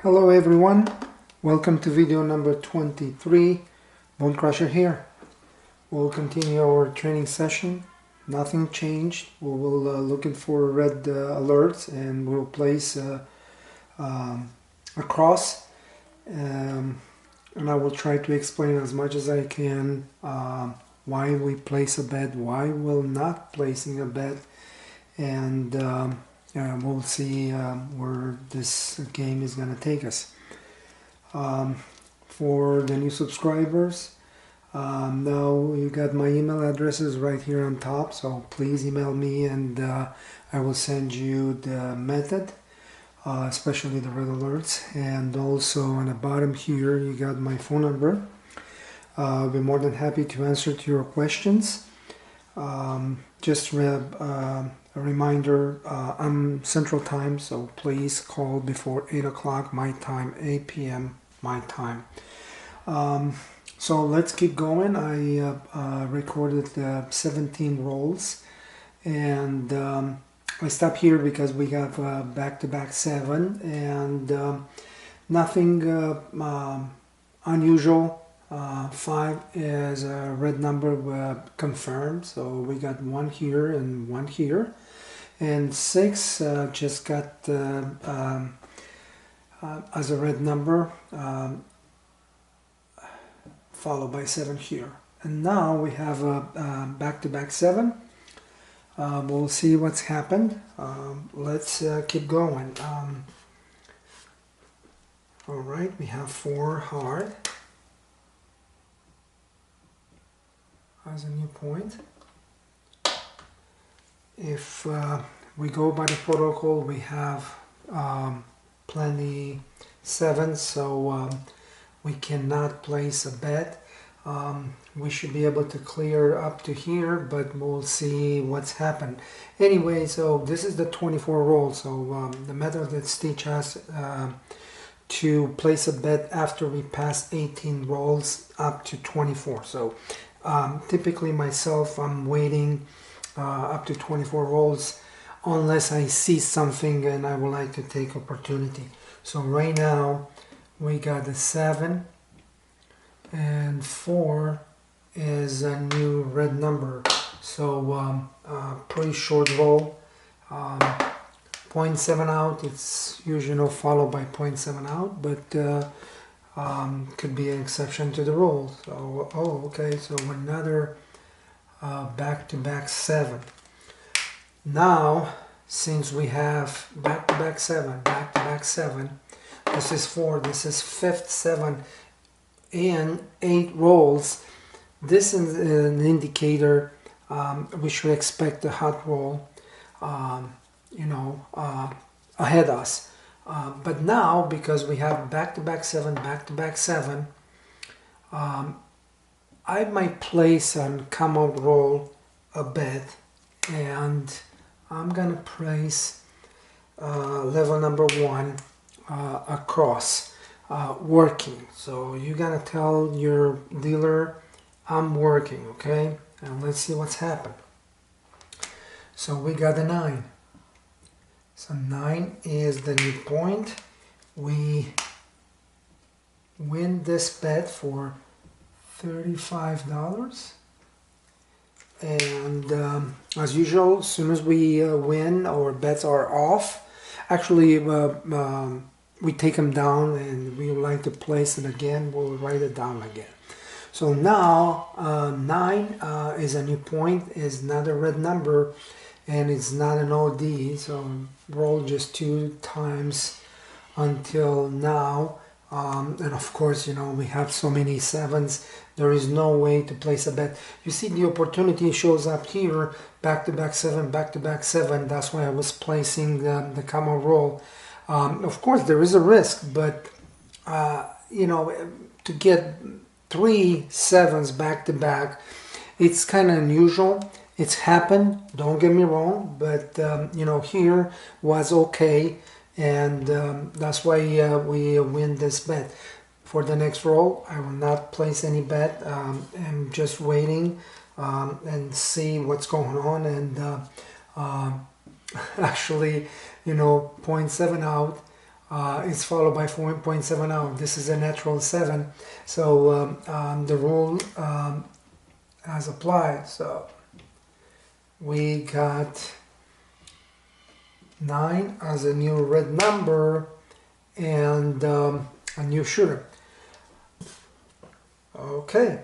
Hello everyone, welcome to video number 23. Bone Crusher here. We'll continue our training session. Nothing changed. We will looking for red alerts and we'll place a cross, and I will try to explain as much as I can why we place a bet, why we're not placing a bet, and we'll see where this game is going to take us. For the new subscribers, now you got my email addresses right here on top, so please email me and I will send you the method, especially the red alerts. And also on the bottom here you got my phone number. I'll be more than happy to answer to your questions. Just a reminder, I'm Central Time, so please call before 8 o'clock my time, 8 p.m. my time. So let's keep going. I recorded 17 rolls, and I stopped here because we got back-to-back 7, and nothing unusual. 5 is a red number confirmed, so we got 1 here and 1 here, and 6 just got as a red number, followed by 7 here. And now we have a back-to-back 7. We'll see what's happened. Let's keep going. Alright, we have 4 hard as a new point. If we go by the protocol, we have plenty 7, so we cannot place a bet. We should be able to clear up to here, but we'll see what's happened. Anyway, so this is the 24 roll, so the method that teaches us to place a bet after we pass 18 rolls up to 24. So typically myself, I'm waiting up to 24 rolls unless I see something and I would like to take opportunity. So right now we got a 7 and 4 is a new red number, so pretty short roll. 0.7 out, it's usually followed by 0.7 out, but could be an exception to the rule. So okay, so another back-to-back 7. Now since we have back-to-back 7, back-to-back 7, this is 4, this is 5th 7 and 8 rolls. This is an indicator we should expect a hot roll ahead us. But now, because we have back-to-back 7, back-to-back 7, I might place on come out roll a bet, and I'm gonna place level number 1 across, working. So you're gonna tell your dealer I'm working, okay? And let's see what's happened. So we got a 9. So 9 is the new point. We win this bet for $35. And as usual, as soon as we win, our bets are off. Actually, we take them down and we would like to place it again. We'll write it down again. So now 9 is a new point, is not a red number, and it's not an OD, so roll just 2 times until now. And of course, we have so many 7s, there is no way to place a bet. You see the opportunity shows up here, back-to-back 7, back-to-back 7. That's why I was placing the common roll. Of course there is a risk, but to get 3 7s back-to-back, it's kind of unusual. It's happened, don't get me wrong, but here was okay, and that's why we win this bet. For the next roll, I will not place any bet. I'm just waiting and see what's going on, and actually, 0.7 out, It's followed by 4.70. This is a natural 7, so the rule has applied. So we got 9 as a new red number and a new shooter. Okay,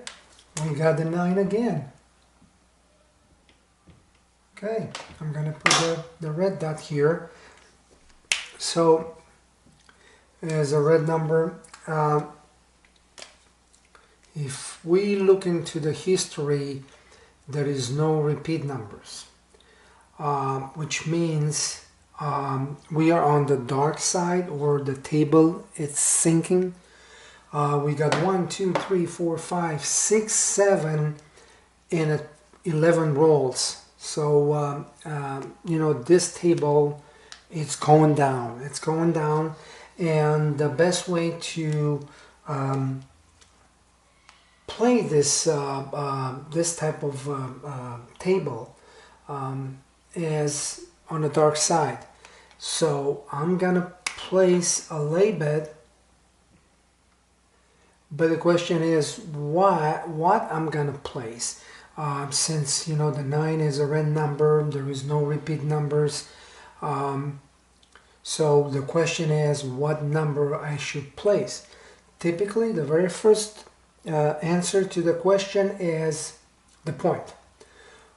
we got the 9 again. Okay, I'm gonna put the red dot here. So as a red number, if we look into the history, there is no repeat numbers, which means we are on the dark side, or the table it's sinking. We got 1, 2, 3, 4, 5, 6, 7 and 11 rolls. So you know, this table, it's going down. It's going down, and the best way to play this this type of table is on the dark side. So I'm gonna place a lay bet, but the question is what I'm gonna place. Since, you know, the 9 is a red number, there is no repeat numbers. So the question is what number I should place. Typically, the very first answer to the question is the point.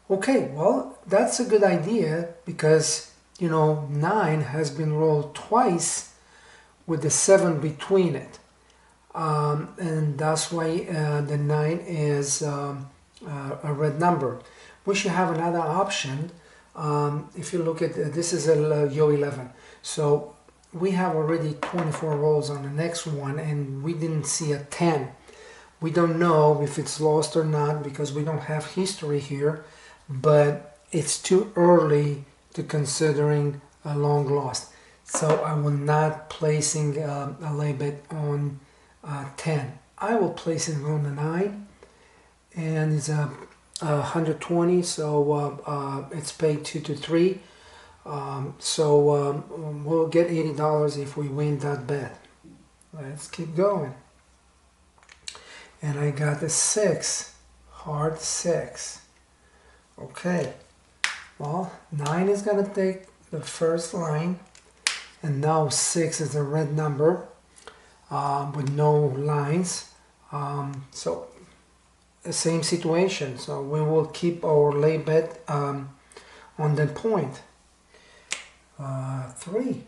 Okay, well, that's a good idea because, you know, 9 has been rolled twice with the 7 between it. And that's why the 9 is a red number. We should have another option. If you look at this is a Yo 11, so we have already 24 rolls on the next one, and we didn't see a 10. We don't know if it's lost or not because we don't have history here, but it's too early to considering a long lost. So I will not placing a lay bet on 10. I will place it on the 9, and it's a 120, so it's paid 2 to 3. So we'll get $80 if we win that bet. Let's keep going. And I got a 6, hard 6. Okay, well, 9 is gonna take the first line, and now 6 is a red number with no lines. So the same situation, so we will keep our lay bet on that point. 3,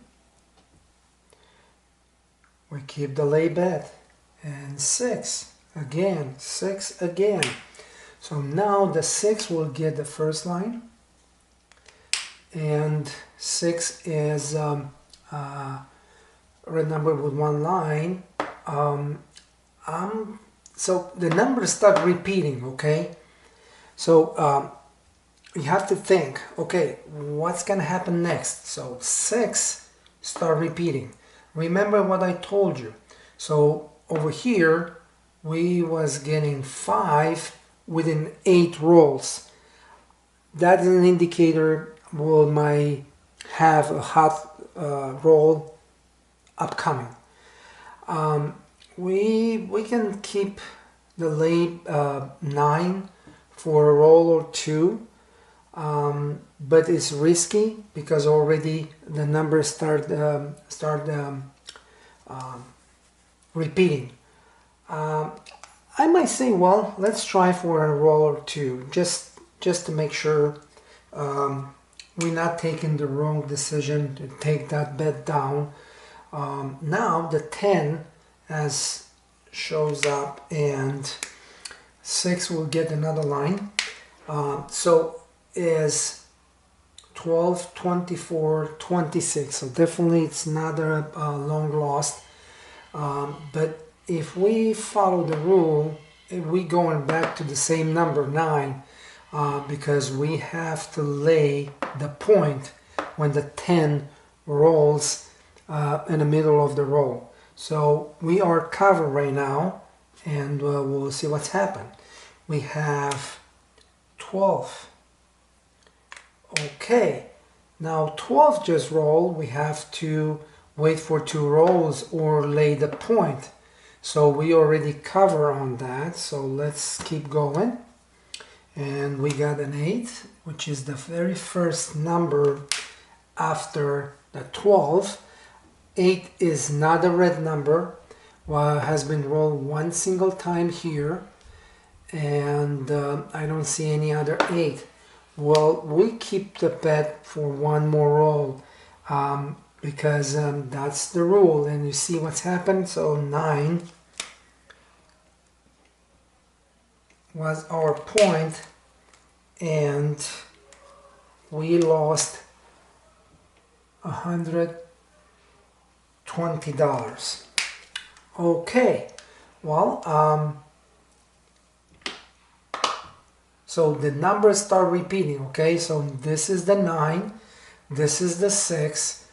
we keep the lay bet, and 6 again, 6 again. So now the 6 will get the first line, and 6 is red number with one line. So the numbers start repeating, okay? So you have to think, okay, what's gonna happen next? So 6 start repeating. Remember what I told you. So over here, we was getting 5 within 8 rolls. That is an indicator we might have a hot roll upcoming. We can keep the lay 9 for a roll or 2, but it's risky because already the numbers start repeating. I might say, well, let's try for a roll or 2, just to make sure we're not taking the wrong decision to take that bet down. Now the 10 as shows up, and 6 will get another line. So is 12, 24, 26. So definitely it's not a long lost. But if we follow the rule, if we going back to the same number 9, because we have to lay the point when the 10 rolls in the middle of the roll. So we are covered right now, and we'll see what's happened. We have 12. Okay, now 12 just rolled. We wait for 2 rolls or lay the point. So we already cover on that, so let's keep going. And we got an 8, which is the very first number after the 12. 8 is not a red number, has been rolled one single time here, and I don't see any other 8. Well, we keep the bet for one more roll because that's the rule, and you see what's happened. So 9 was our point, and we lost $120. Okay, well, so the numbers start repeating. Okay, so this is the 9, this is the 6,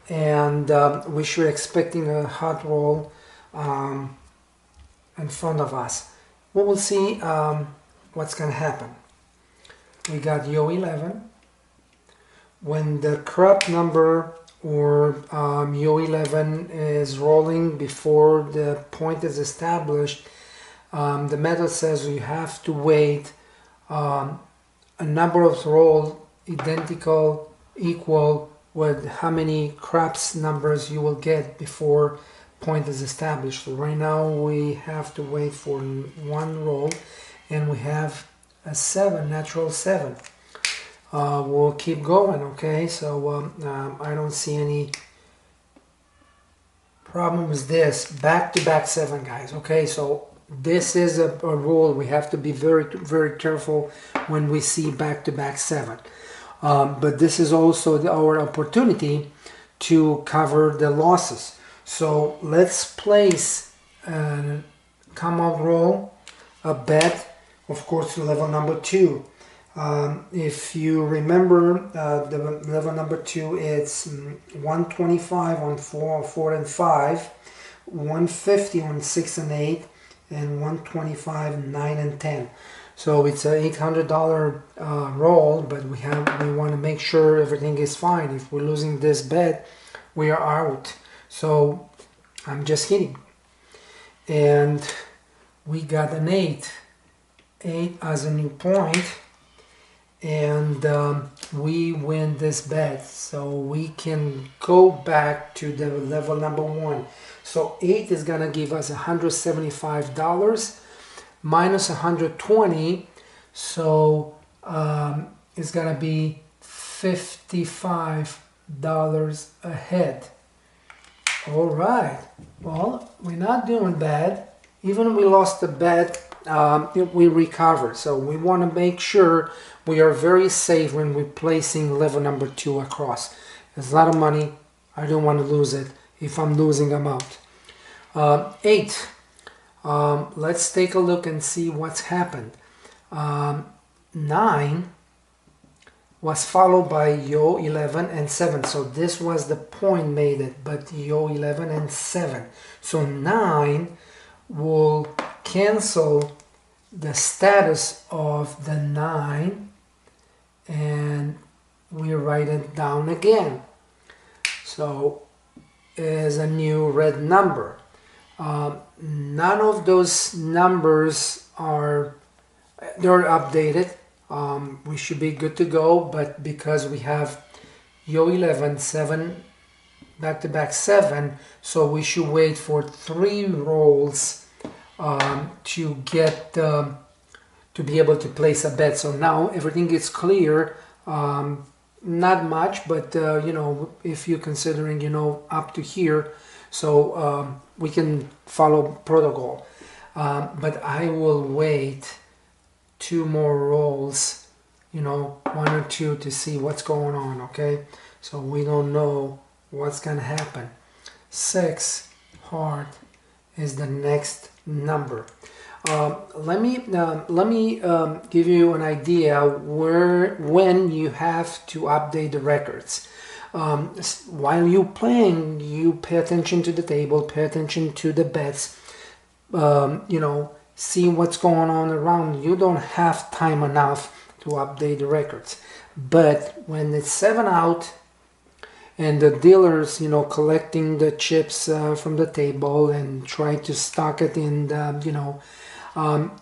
and we should expecting a hot roll in front of us. We will see what's gonna happen. We got Yo 11. When the crop number or Yo 11 is rolling before the point is established, the method says you have to wait a number of rolls identical, equal with how many crops numbers you will get before point is established. So right now we have to wait for 1 roll, and we have a 7, natural 7. We'll keep going. Okay, so I don't see any problem with this. Back-to-back 7, guys. Okay, so this is a rule. We have to be very careful when we see back-to-back 7. But this is also our opportunity to cover the losses. So let's place a come out roll, a bet, of course, to level number 2. If you remember, the level number 2, it's 125 on 4 and 5, 150 on 6 and 8, and 125 9 and 10. So it's a $800 roll, but we want to make sure everything is fine. If we're losing this bet, we are out. So I'm just kidding. And we got an 8 as a new point, and we win this bet, so we can go back to the level number 1. So 8 is gonna give us $175 minus 120, so it's gonna be $55 ahead. All right, well, we're not doing bad. Even we lost the bet, we recovered. So we want to make sure we are very safe when we're placing level number 2 across. It's a lot of money. I don't want to lose it. If I'm losing, I'm out. 8. Let's take a look and see what's happened. 9 was followed by Yo 11 and 7. So this was the point made it, but Yo 11 and 7. So 9 will cancel the status of the 9, and we write it down again. So is a new red number. None of those numbers they're updated. We should be good to go, but because we have Yo 11, 7, back-to-back 7, so we should wait for 3 rolls to get to be able to place a bet. So now everything is clear. Not much, but you know, if you're considering, you know, up to here, so we can follow protocol. But I will wait 2 more rolls, you know, 1 or 2 to see what's going on. Okay, so we don't know what's gonna happen. 6 heart is the next number. Let me give you an idea when you have to update the records. While you're playing, you pay attention to the table, pay attention to the bets, you know, see what's going on around. You don't have time enough to update the records. But when it's 7 out and the dealers, you know, collecting the chips from the table and try to stock it in the, you know,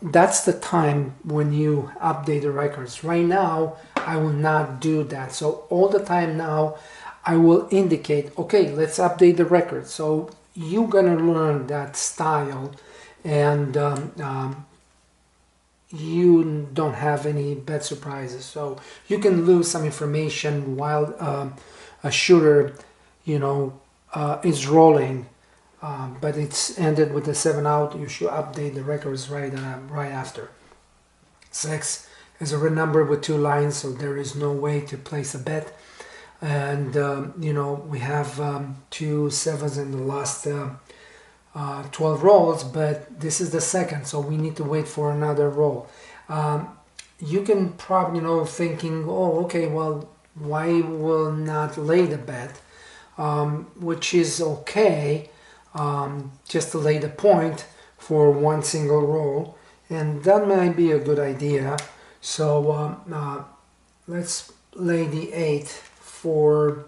that's the time when you update the records. Right now, I will not do that. So all the time now, I will indicate, okay, let's update the record. So you're gonna learn that style, and you don't have any bad surprises. So you can lose some information while a shooter, you know, is rolling, but it's ended with a 7 out. You should update the records right after. 6 is a red number with 2 lines, so there is no way to place a bet. And you know, we have 2 sevens in the last 12 rolls, but this is the second, so we need to wait for another roll. You can probably, you know, thinking, oh, okay, well, why will not lay the bet, which is okay, just to lay the point for one single roll, and that might be a good idea. So let's lay the 8 for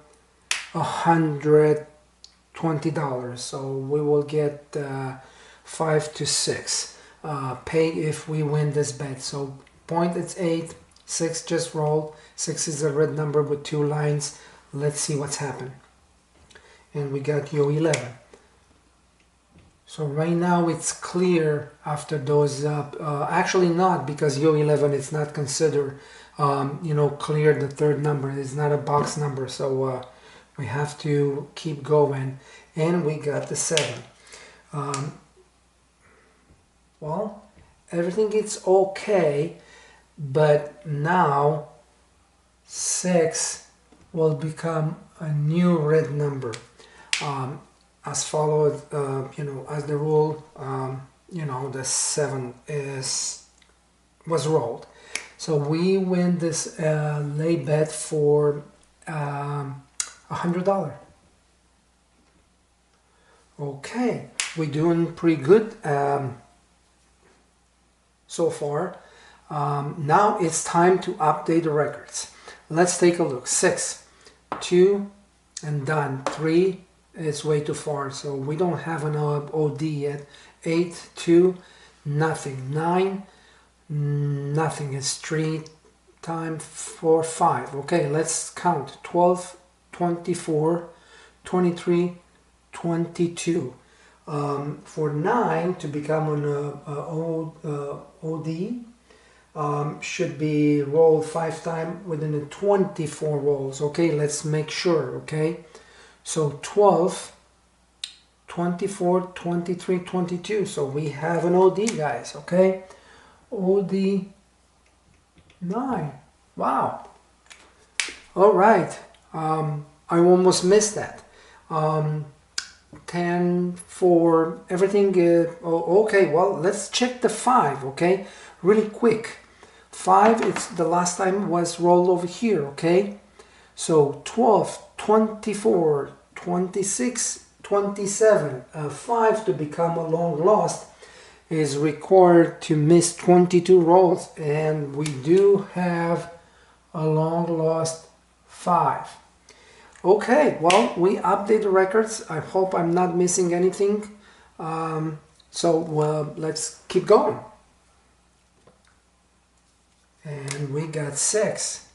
$120, so we will get 5 to 6 pay if we win this bet. So point, it's 8, 6 just roll. 6 is a red number with 2 lines. Let's see what's happened. And we got yo 11. So right now it's clear after those actually not, because yo 11 is not considered you know, clear the third number. It's not a box number, so we have to keep going. And we got the 7. Well, everything is okay, but now 6 will become a new red number, as followed, you know, as the rule, you know, the 7 was rolled. So we win this lay bet for $100. Okay, we're doing pretty good so far. Now it's time to update the records. Let's take a look. 6, 2, and done. 3 is way too far, so we don't have an OD yet. 8, 2, nothing. 9, nothing. It's 3 times 4, 5. Okay, let's count. 12, 24, 23, 22. For 9 to become an OD, should be rolled 5 times within the 24 rolls. Okay, let's make sure. Okay, so 12, 24, 23, 22. So we have an OD, guys. Okay, OD 9. Wow. All right. I almost missed that. 10 for everything. Okay, well, let's check the 5. Okay, really quick. 5, it's the last time was rolled over here. Okay, so 12, 24, 26, 27. 5 to become a long lost is required to miss 22 rolls, and we do have a long lost 5. Okay, well, we update the records. I hope I'm not missing anything. So let's keep going. And we got 6.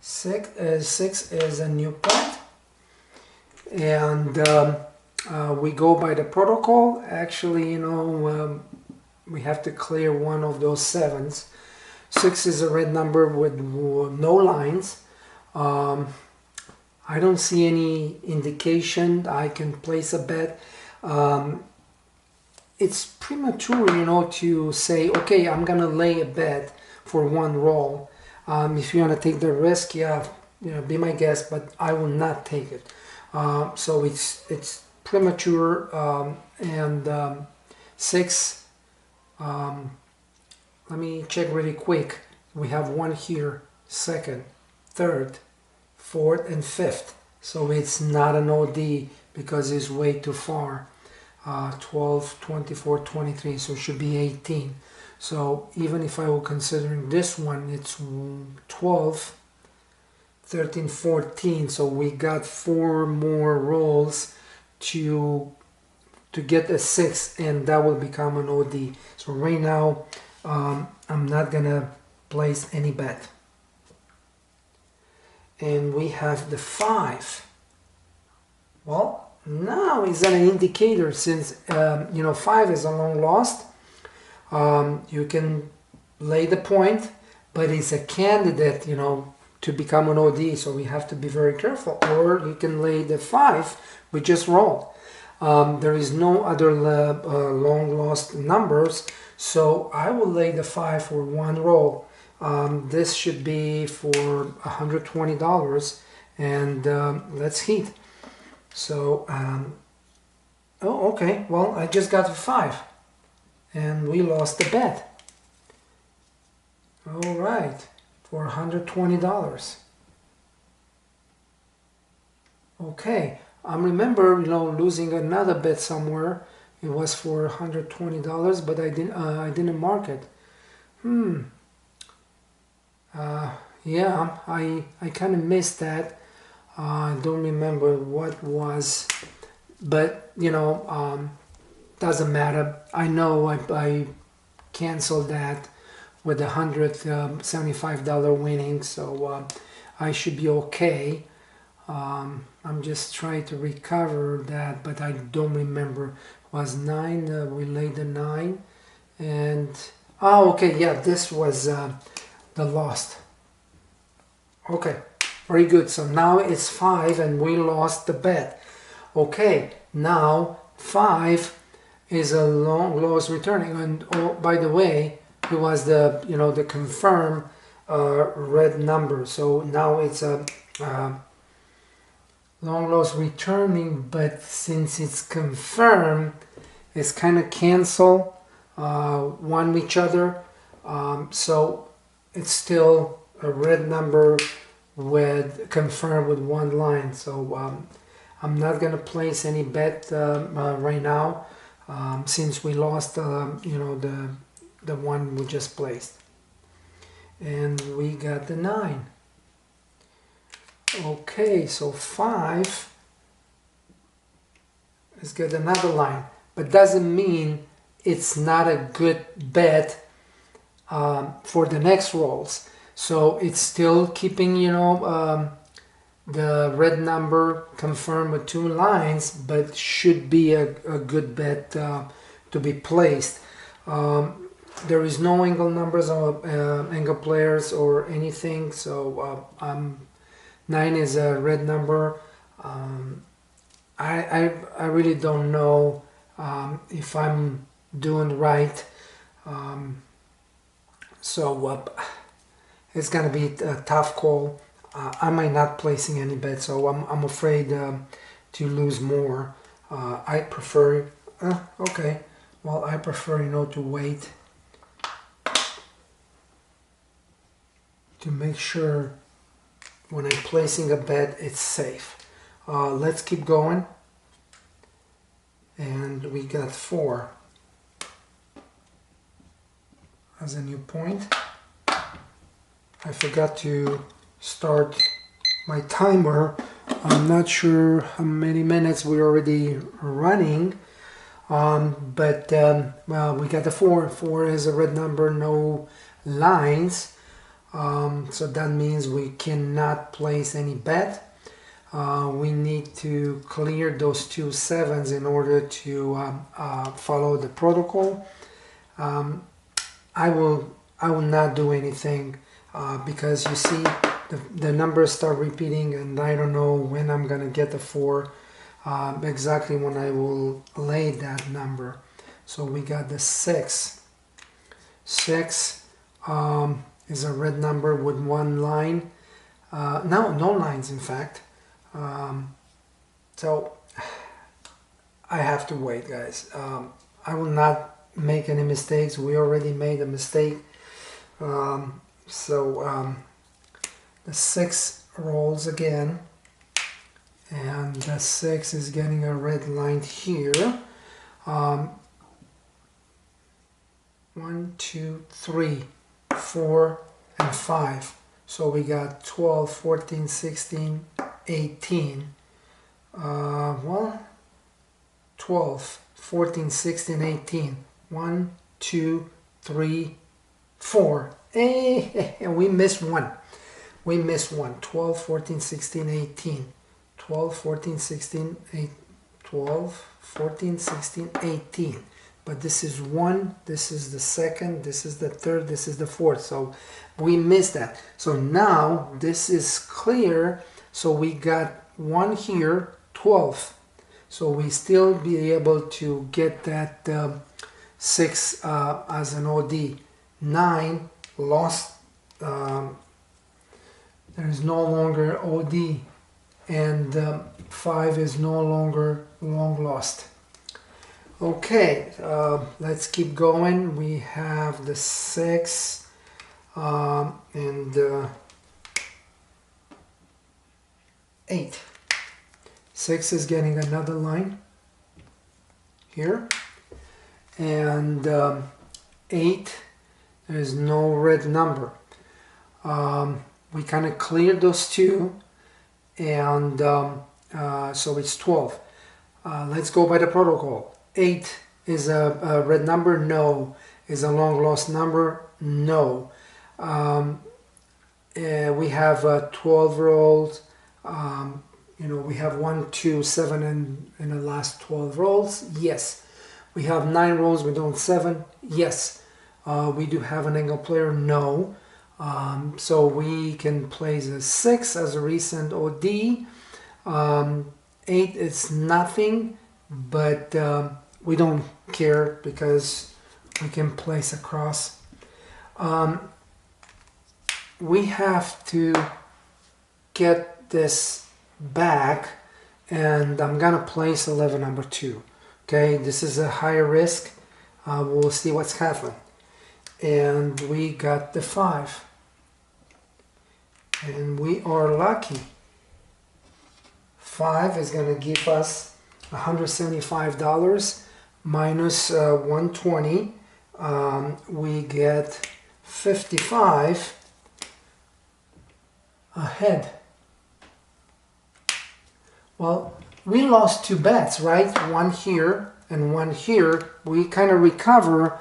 6 is a new point. And we go by the protocol. Actually, you know, we have to clear one of those 7s. 6 is a red number with no lines. I don't see any indication I can place a bet. It's premature, you know, to say, okay, I'm gonna lay a bet for one roll. If you want to take the risk, yeah, you know, be my guest, but I will not take it. So it's premature. And 6. Let me check really quick. We have 1 here, 2nd, 3rd, 4th, and 5th. So it's not an OD because it's way too far. 12, 24, 23, so it should be 18. So even if I were considering this one, it's 12, 13, 14. So we got 4 more rolls to get a 6, and that will become an OD. So right now I'm not gonna place any bet. And we have the 5. Well, now is an indicator, since 5 is a long lost. You can lay the point, but it's a candidate, to become an OD, so we have to be very careful. Or you can lay the 5, we just roll. There is no other long lost numbers, so I will lay the 5 for 1 roll. This should be for $120, and let's heat. So, oh, okay, well, I just got a 5, and we lost the bet. All right, for $120. Okay, I remember, losing another bet somewhere. It was for $120, but I didn't mark it. Yeah, I kind of missed that. I don't remember what was, but doesn't matter. I know I canceled that with $175 winning, so I should be okay. I'm just trying to recover that, but I don't remember. It was 9. We laid the 9, and okay, yeah, this was the lost. Okay, very good. So now it's 5, and we lost the bet. Okay, now 5 is a long loss returning, and oh, by the way, it was the the confirm red number. So now it's a long loss returning, but since it's confirmed, it's kind of cancel one each other. So it's still a red number with confirmed with 1 line. So I'm not gonna place any bet right now, since we lost the one we just placed, and we got the 9. Okay, so 5 is got another line, but doesn't mean it's not a good bet for the next rolls. So it's still keeping the red number confirmed with 2 lines, but should be a good bet to be placed. There is no angle numbers or angle players or anything, so 9 is a red number. I really don't know if I'm doing right. So it's gonna be a tough call. I might not placing any bets, so I'm afraid to lose more. I prefer. Okay, well, I prefer to wait to make sure when I'm placing a bet it's safe. Let's keep going, and we got 4 as a new point. I forgot to start my timer. I'm not sure how many minutes we're already running, but well, we got the 4. 4 is a red number, no lines, so that means we cannot place any bet. We need to clear those 2 7s in order to follow the protocol. I will not do anything because you see the numbers start repeating, and I don't know when I'm gonna get the 4 exactly when I will lay that number. So we got the 6. 6 is a red number with 1 line. No lines, in fact. So I have to wait, guys. I will not make any mistakes. We already made a mistake. So the 6 rolls again, and the 6 is getting a red line here. 1, 2, 3, 4, and 5. So we got 12, 14, 16, 18. Well, 12, 14, 16, 18. 1, 2, 3, 4. Hey, and we missed one. We missed one. 12, 14, 16, 18. 12, 14, 16, 8, 12, 14, 16, 18. But this is one, this is the second, this is the third, this is the fourth. So we missed that. So now this is clear. So we got one here, 12. So we still be able to get that 6 as an OD. 9 lost. There is no longer OD. And 5 is no longer long lost. Okay, let's keep going. We have the 6 and 8. 6 is getting another line here, and 8, there is no red number. We kind of cleared those two, and so it's 12. Let's go by the protocol. 8 is a red number? No. Is a long lost number? No. We have 12 rolls. We have 1, 2, 7 in the last 12 rolls. Yes. We have 9 rolls. We don't 7. Yes. We do have an angle player. No. So we can place a 6 as a recent OD. 8 is nothing, but we don't care because we can place a cross. We have to get this back, and I'm gonna place 11 number 2. Okay, this is a higher risk. We'll see what's happening. And we got the 5, and we are lucky. 5 is gonna give us $175 minus 120. We get 55 ahead. Well, we lost 2 bets, right? One here and one here. We kind of recover,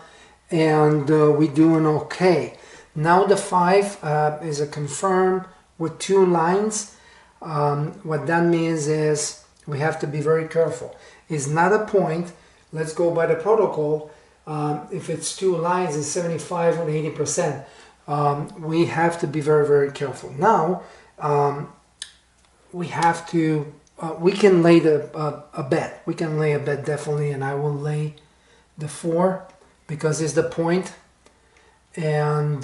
and we're doing okay. Now the 5 is a confirm with 2 lines. What that means is we have to be very careful. It's not a point. Let's go by the protocol. If it's 2 lines, it's 75 or 80%. We have to be very, very careful. Now, we have to, we can lay a bet. We can lay a bet definitely, and I will lay the 4 because it's the point. And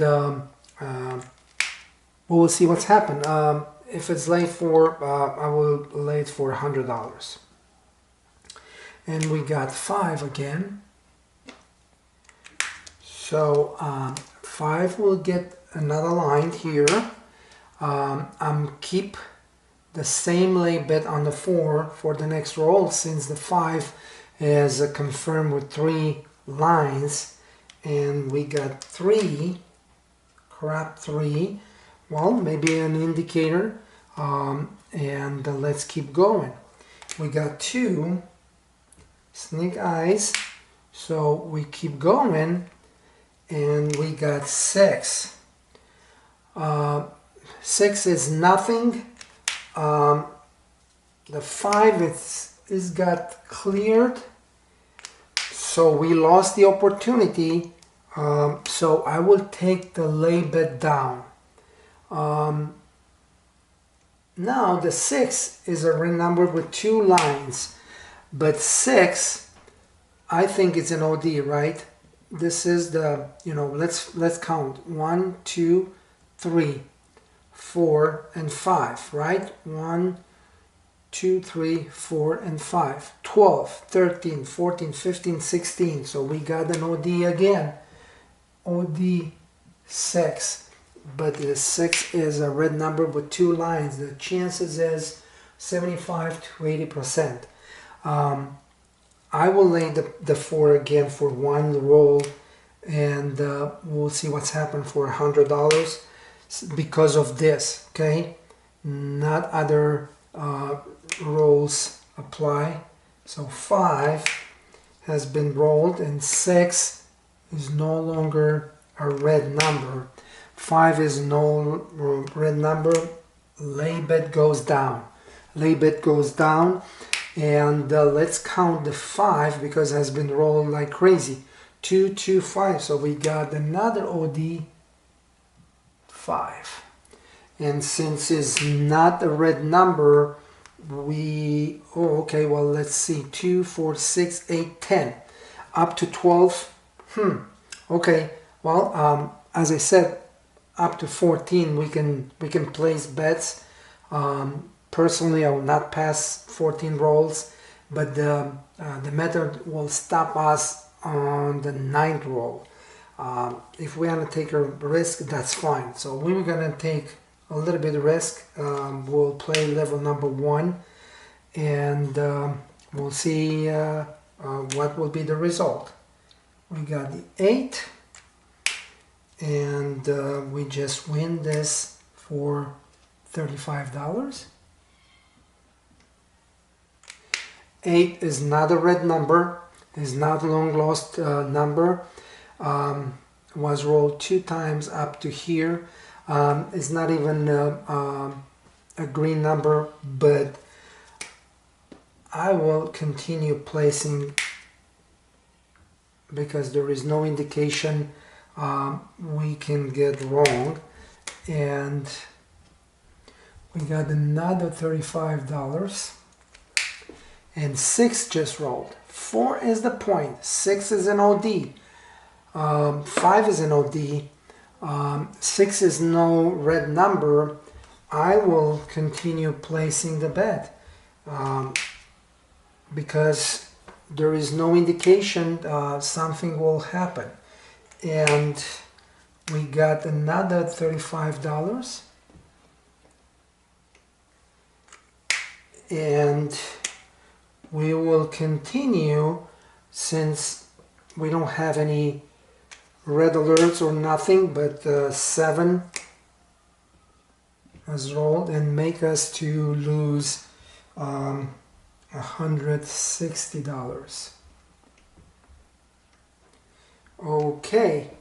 we'll see what's happened. If it's laid for, I will lay it for $100. And we got 5 again. So 5 will get another line here. I'm keep the same lay bet on the 4 for the next roll, since the 5 is confirmed with 3 lines, and we got 3. Crap, 3. Well, maybe an indicator. And let's keep going. We got 2. Snake eyes. So we keep going, and we got 6. 6 is nothing. The 5 is got cleared. So we lost the opportunity. So I will take the lay bet down. Now the 6 is a ring number with 2 lines, but 6, I think it's an OD, right? This is the, let's count 1, 2, 3, 4, and 5, right? 1, 2, 3, 4, and 5, 12, 13, 14, 15, 16. So we got an OD again. OD 6. But the 6 is a red number with 2 lines. The chances is 75 to 80%. I will lay the 4 again for 1 roll, and we'll see what's happened for $100. because of this, okay? Not other rolls apply. So 5 has been rolled and 6 is no longer a red number. 5 is no red number. Lay bet goes down. Lay bet goes down, and let's count the 5 because it has been rolled like crazy. 2, 2, 5. So we got another OD 5. And since it's not a red number, okay, well, let's see. 2, 4, 6, 8, 10. Up to 12. Okay, well, as I said, up to 14 we can place bets. Personally, I will not pass 14 rolls, but the method will stop us on the 9th roll. If we want to take a risk, that's fine. So we were going to take a little bit of risk. We'll play level number 1, and we'll see what will be the result. We got the 8, and we just win this for $35. 8 is not a red number, is not a long lost number. Was rolled 2 times up to here. It's not even a green number, but I will continue placing because there is no indication we can get wrong. And we got another $35, and 6 just rolled. 4 is the point, 6 is an OD, 5 is an OD, 6 is no red number. I will continue placing the bet because there is no indication something will happen. And we got another $35, and we will continue since we don't have any red alerts or nothing, but 7 has rolled and make us to lose $160. Okay,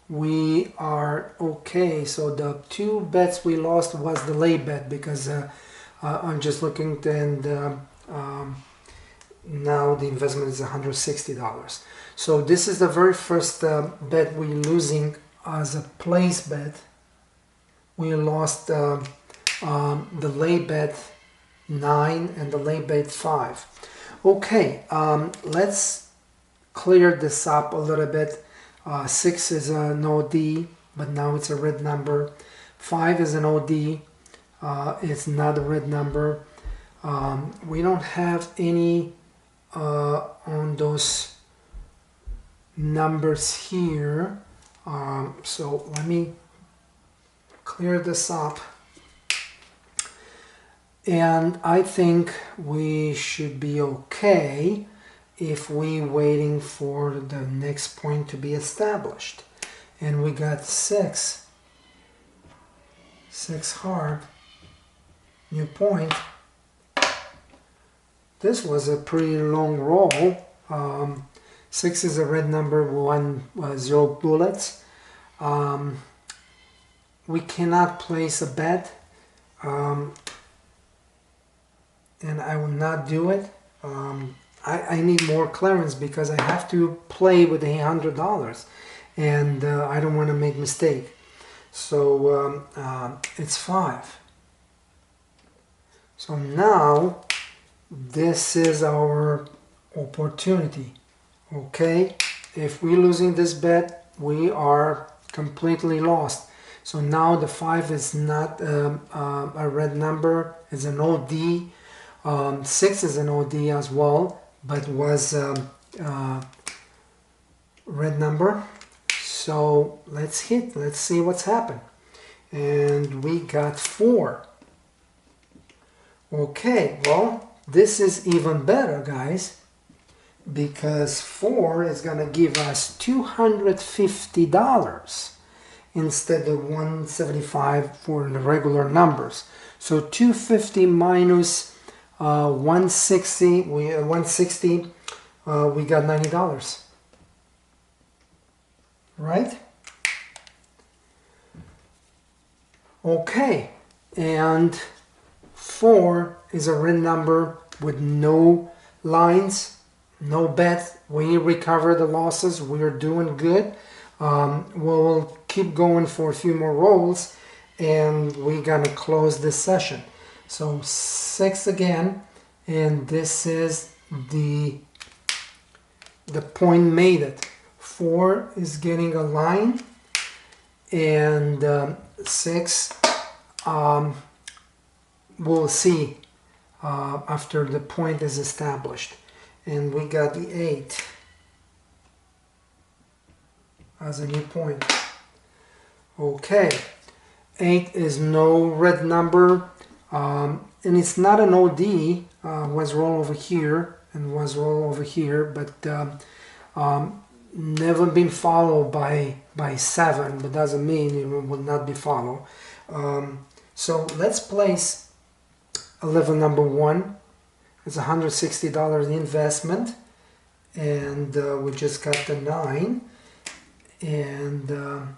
we are okay. So the 2 bets we lost was the lay bet because I'm just looking, and now the investment is $160. So this is the very first bet we're losing as a place bet. We lost the lay bet 9 and the lay bet 5. Okay, let's clear this up a little bit. 6 is an OD, but now it's a red number. 5 is an OD. It's not a red number. We don't have any on those numbers here. So let me clear this up. And I think we should be okay if we waiting for the next point to be established. And we got 6 hard, new point. This was a pretty long roll. 6 is a red number, 1 0 bullets. We cannot place a bet, and I will not do it. I need more clearance because I have to play with $100, and I don't want to make mistake. So it's 5. So now this is our opportunity. Okay, if we're losing this bet, we are completely lost. So now the 5 is not a red number, it's an OD. 6 is an OD as well, but was red number. So let's see what's happened. And we got 4. Okay, well, this is even better, guys, because 4 is gonna give us $250. instead of 175 for the regular numbers. So 250 minus 160, we got $90, right? Okay, and 4 is a red number with no lines, no bet. We recover the losses. We're doing good. We'll keep going for a few more rolls, and we're gonna close this session. So 6 again, and this is the point made it. 4 is getting a line, and 6 we'll see after the point is established. And we got the 8 as a new point. Okay, 8 is no red number, and it's not an OD. Was roll over here and was roll over here, but never been followed by 7, but doesn't mean it will not be followed. So let's place a level number 1. It's $160 investment, and we just got the 9, and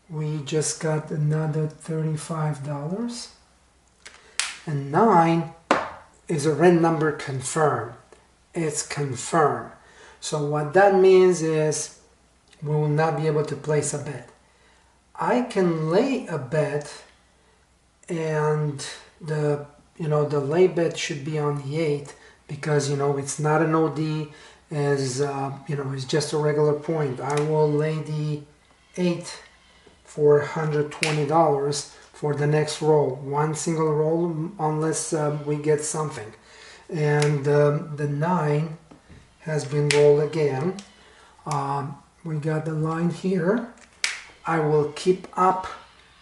we just got another $35, and 9 is a red number confirmed. It's confirmed. So what that means is we will not be able to place a bet. I can lay a bet, and the lay bet should be on the 8 because it's not an OD, as it's just a regular point. I will lay the 8 for $120 for the next roll, one single roll, unless we get something. And the 9 has been rolled again. We got the line here. I will keep up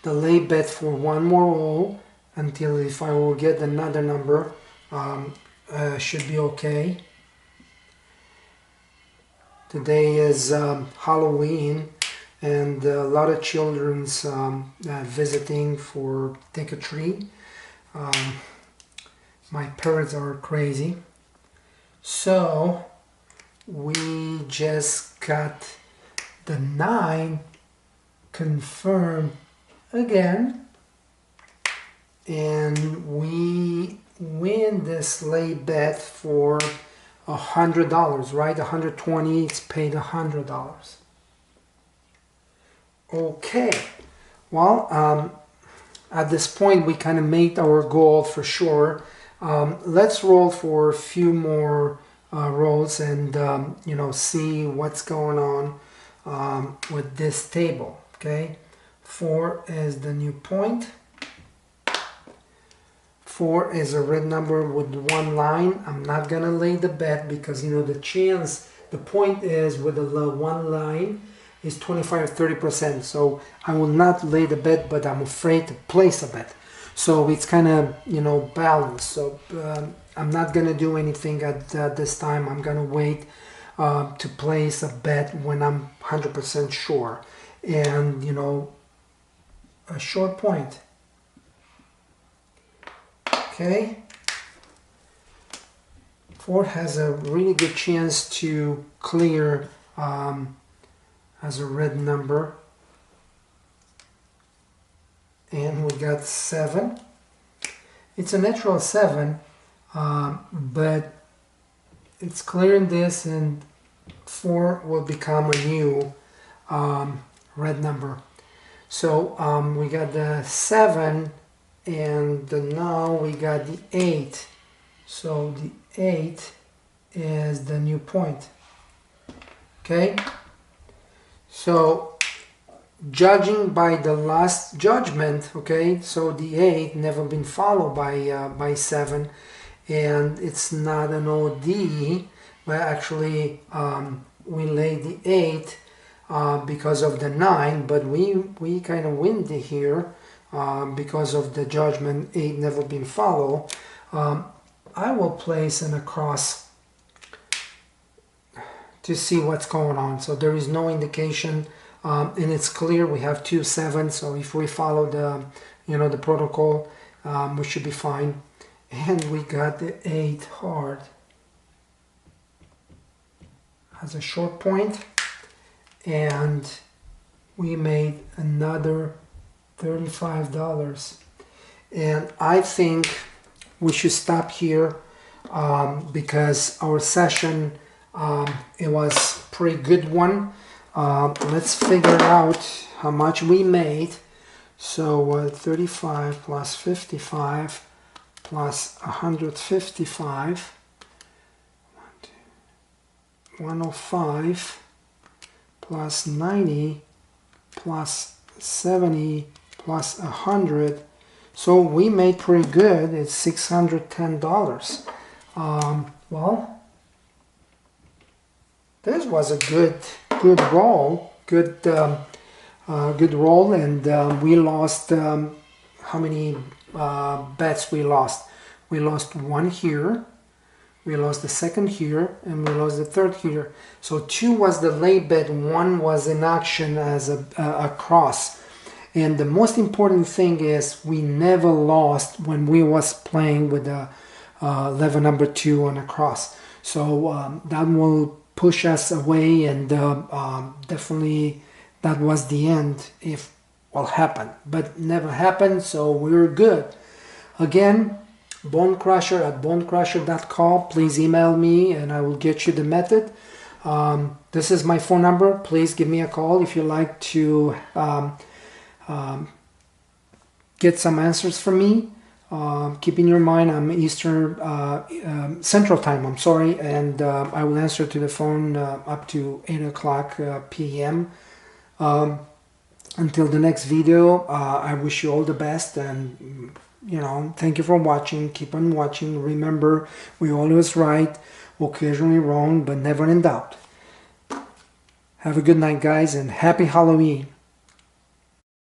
the lay bet for one more roll until if I will get another number, should be okay. Today is Halloween, and a lot of children's visiting for trick or treat. My parents are crazy, so we just got the 9 confirmed again, and we win this lay bet for $100, right? 120, it's paid $100. Okay, well, at this point we kind of made our goal for sure. Let's roll for a few more rolls and see what's going on with this table. Okay, 4 is the new point. 4 is a red number with one line. I'm not gonna lay the bet because the point is with the one line is 25-30%. So I will not lay the bet, but I'm afraid to place a bet. So it's kind of balanced. So I'm not gonna do anything at this time. I'm gonna wait to place a bet when I'm 100% sure. And a short point. Okay, 4 has a really good chance to clear as a red number, and we got 7. It's a natural 7, but it's clearing this, and 4 will become a new red number. So we got the 7. And now we got the 8. So the 8 is the new point. Okay? So judging by the last judgment, okay, so the 8 never been followed by 7, and it's not an OD, but actually we laid the 8 because of the 9, but we kind of win here. Because of the judgment 8 never been followed. I will place an across to see what's going on. So there is no indication and it's clear. We have 2.7, so if we follow the, the protocol, we should be fine. And we got the 8 hard as a short point, and we made another $35. And I think we should stop here because our session, it was pretty good one. Let's figure out how much we made. So 35 plus 55 plus 155, 105 plus 90 plus 70 plus 100. So we made pretty good. It's $610. Well, this was a good roll, good roll, and we lost. How many bets we lost? We lost one here, we lost the second here, and we lost the third here. So 2 was the late bet, 1 was in action as a cross. And the most important thing is we never lost when we was playing with the lever number 2 on a cross. So that will push us away, and definitely that was the end if what happened, but never happened, so we were good. Again, bonecrusher@bonecrusher.com. Please email me and I will get you the method. This is my phone number. Please give me a call if you like to get some answers from me. Keep in your mind I'm Central Time, I'm sorry, and I will answer to the phone up to 8 o'clock p.m. Until the next video, I wish you all the best, and thank you for watching. Keep on watching. Remember, we always right, occasionally wrong, but never in doubt. Have a good night, guys, and happy Halloween.